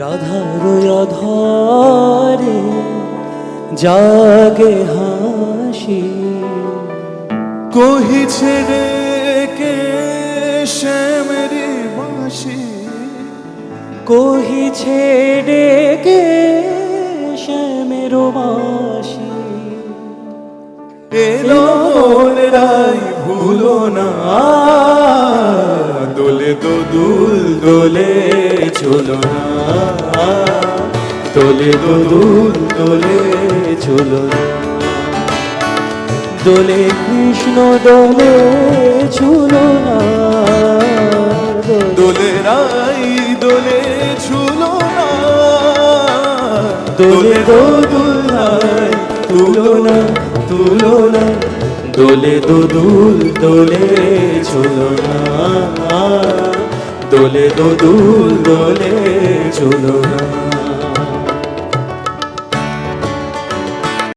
রাধার অধরে জাগে হাসি, কহিছে ডেকে শ্যামের বাঁশি, কহিছে ডেকে শ্যামের বাঁশি। এলো রাই ভুলো না, দোলে দোদুল দোলে চলো না, দোলে দোদুল দোলে চলো না, দোলে কৃষ্ণ দোলে চলো না, দোলে রাই দোলে ছুলো না, দোলে দোদুল নাই তুলো না, তুলো না, দোলে দোদুল দোলে চলো না, দোলে দোদুল দোলে চলো না।